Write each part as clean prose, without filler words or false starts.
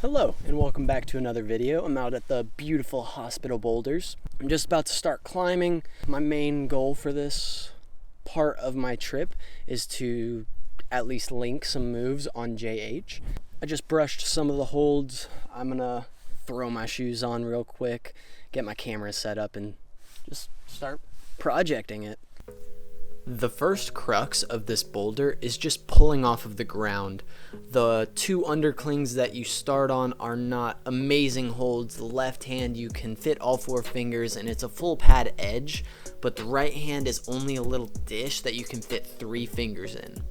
Hello and welcome back to another video. I'm out at the beautiful Hospital Boulders. I'm just about to start climbing. My main goal for this part of my trip is to at least link some moves on JH. I just brushed some of the holds. I'm gonna throw my shoes on real quick, get my camera set up and just start projecting it. The first crux of this boulder is just pulling off of the ground. The two underclings that you start on are not amazing holds. The left hand you can fit all four fingers and it's a full pad edge, but the right hand is only a little dish that you can fit 3 fingers in.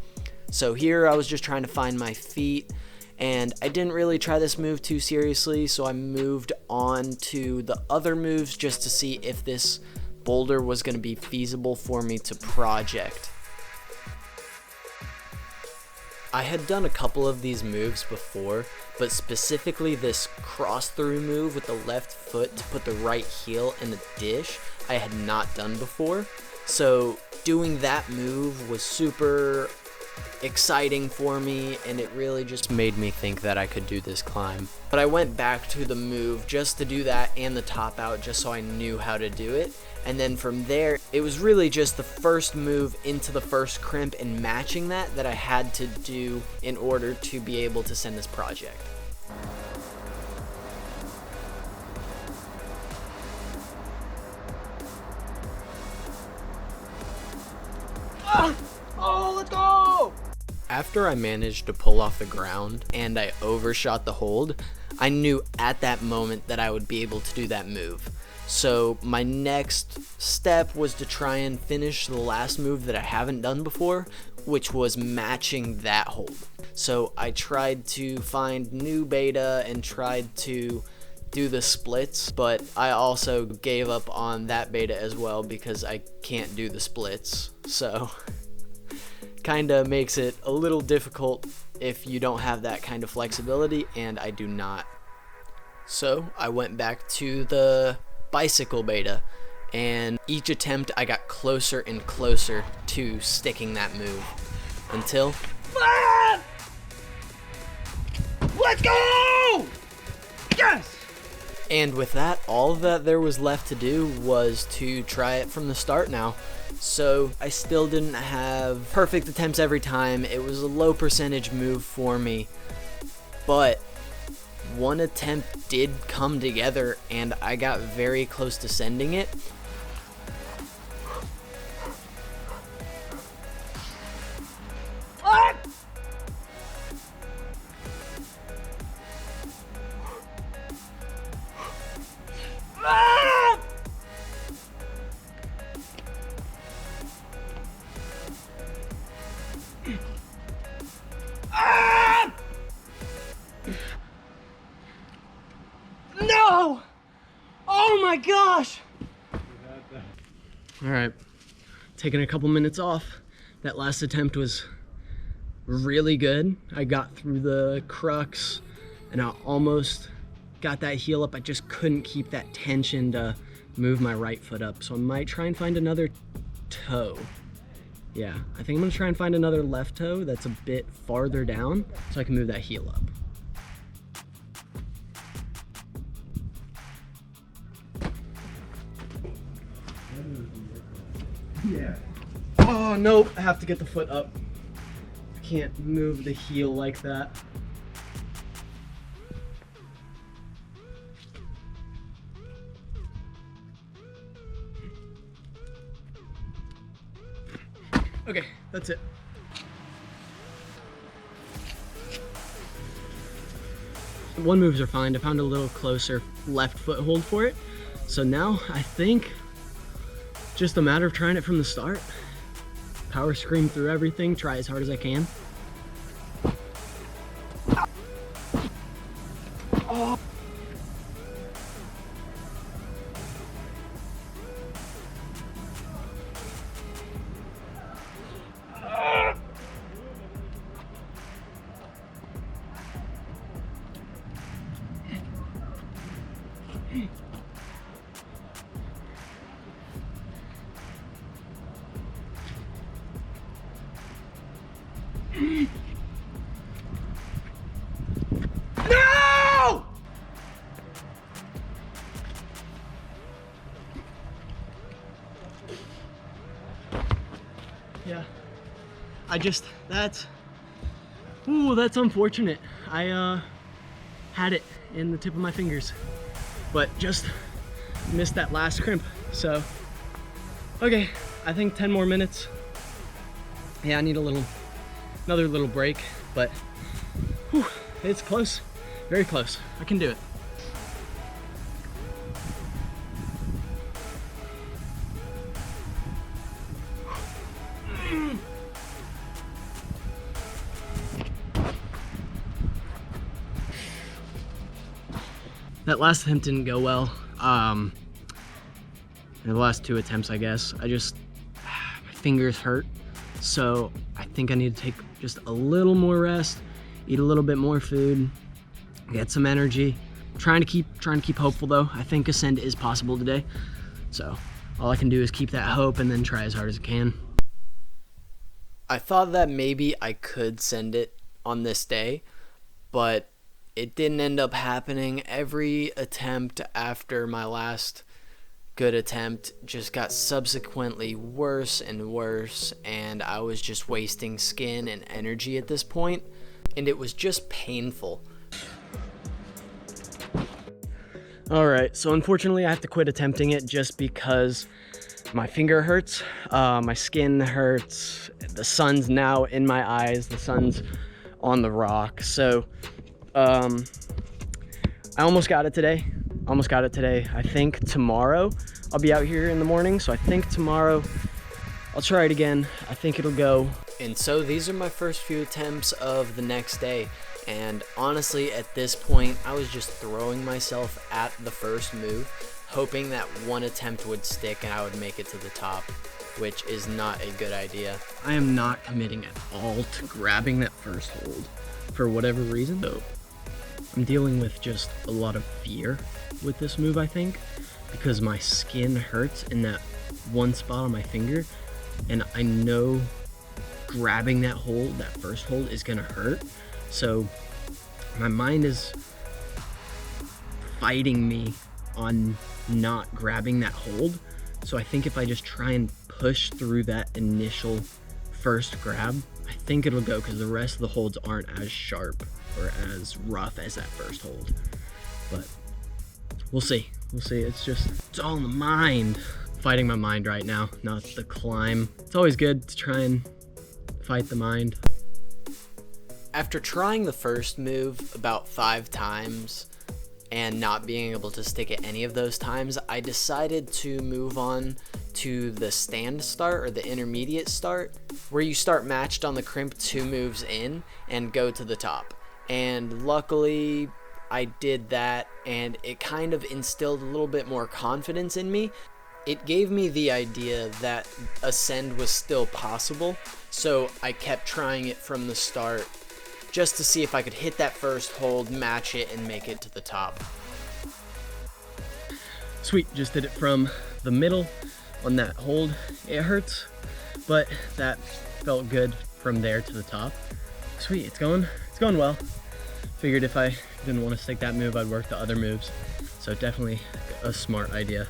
So here I was just trying to find my feet, and I didn't really try this move too seriously, so I moved on to the other moves just to see if this boulder was going to be feasible for me to project. I had done a couple of these moves before, but specifically this cross through move with the left foot to put the right heel in the dish I had not done before. So doing that move was super exciting for me, and it really just made me think that I could do this climb. But I went back to the move just to do that and the top out just so I knew how to do it. And then from there, it was really just the first move into the first crimp and matching that I had to do in order to be able to send this project. Oh, let's go! After I managed to pull off the ground and I overshot the hold, I knew at that moment that I would be able to do that move. So my next step was to try and finish the last move that I haven't done before, which was matching that hold. So I tried to find new beta and tried to do the splits, but I also gave up on that beta as well because I can't do the splits. So kinda makes it a little difficult if you don't have that kind of flexibility, and I do not. So I went back to the bicycle beta, and each attempt I got closer and closer to sticking that move until let's go! Yes! And with that, all that there was left to do was to try it from the start now. So I still didn't have perfect attempts every time. It was a low percentage move for me, but one attempt did come together and I got very close to sending it. No! Oh my gosh! All right, taking a couple minutes off. That last attempt was really good. I got through the crux and I almost got that heel up. I just couldn't keep that tension to move my right foot up. So I might try and find another toe. Yeah, I think I'm gonna try and find another left toe that's a bit farther down so I can move that heel up. Yeah. Oh, nope, I have to get the foot up. I can't move the heel like that. Okay, that's it. One moves are fine. I found a little closer left foothold for it. So now I think just a matter of trying it from the start. Power scream through everything, try as hard as I can. Oh. No! that's unfortunate. I had it in the tip of my fingers, but just missed that last crimp. So, okay, I think 10 more minutes. Yeah, I need another little break, but whew, it's close, very close. I can do it. That last attempt didn't go well. The last 2 attempts, I guess. My fingers hurt. So I think I need to take just a little more rest, eat a little bit more food, get some energy. Trying to keep hopeful though. I think Ascend is possible today. So all I can do is keep that hope and then try as hard as I can. I thought that maybe I could send it on this day, but it didn't end up happening. Every attempt after my last good attempt just got subsequently worse and worse, and I was just wasting skin and energy at this point, and it was just painful. Alright, so unfortunately I have to quit attempting it just because my finger hurts, my skin hurts, the sun's now in my eyes, the sun's on the rock. So I almost got it today. I think tomorrow I'll be out here in the morning, so I think tomorrow I'll try it again. I think it'll go. And so these are my first few attempts of the next day, and honestly at this point I was just throwing myself at the first move, hoping that one attempt would stick and I would make it to the top, which is not a good idea. I am not committing at all to grabbing that first hold for whatever reason, though. I'm dealing with just a lot of fear with this move, I think, because my skin hurts in that one spot on my finger, and I know grabbing that hold, that first hold, is gonna hurt. So my mind is fighting me on not grabbing that hold. So I think if I just try and push through that initial first grab, I think it'll go, because the rest of the holds aren't as sharp or as rough as that first hold. But we'll see. It's all in the mind. Fighting my mind right now, not the climb. It's always good to try and fight the mind. After trying the first move about 5 times and not being able to stick it any of those times, I decided to move on to the stand start, or the intermediate start, where you start matched on the crimp 2 moves in and go to the top. And luckily I did that, and it kind of instilled a little bit more confidence in me. It gave me the idea that Ascend was still possible, so I kept trying it from the start just to see if I could hit that first hold, match it, and make it to the top. Sweet, just did it from the middle on that hold. It hurts, but that felt good from there to the top. Sweet, it's going well. Figured if I didn't want to stick that move, I'd work the other moves. So definitely a smart idea.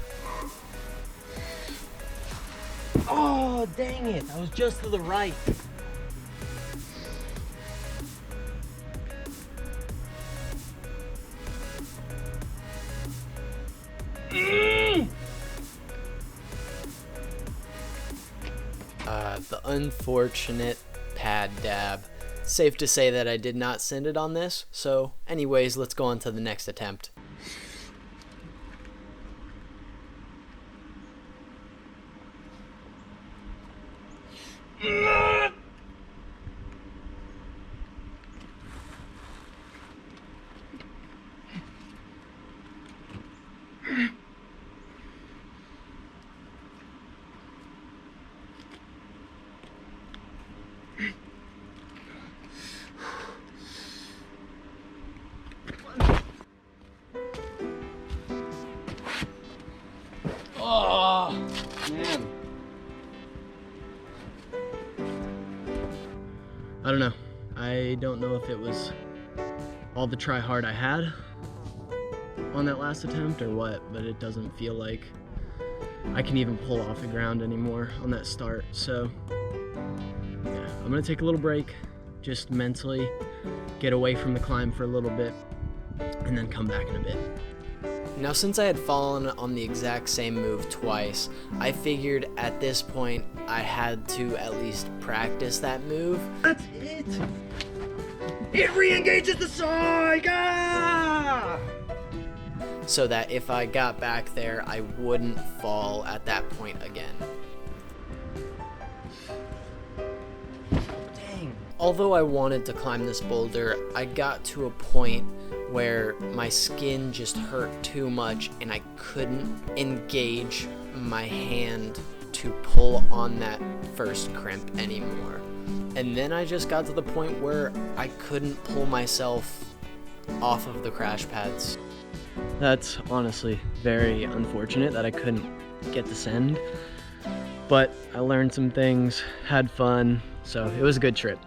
Oh, dang it, I was just to the right. The unfortunate pad dab. Safe to say that I did not send it on this, so anyways, let's go on to the next attempt. Oh, man. I don't know. I don't know if it was all the try hard I had on that last attempt or what, but it doesn't feel like I can even pull off the ground anymore on that start. So yeah, I'm gonna take a little break, just mentally get away from the climb for a little bit, and then come back in a bit. Now, since I had fallen on the exact same move twice, I figured at this point I had to at least practice that move. That's it! It re-engages the side! Ah! So that if I got back there, I wouldn't fall at that point again. Dang. Although I wanted to climb this boulder, I got to a point where my skin just hurt too much and I couldn't engage my hand to pull on that first crimp anymore. And then I just got to the point where I couldn't pull myself off of the crash pads. That's honestly very unfortunate that I couldn't get to send, but I learned some things, had fun, so it was a good trip.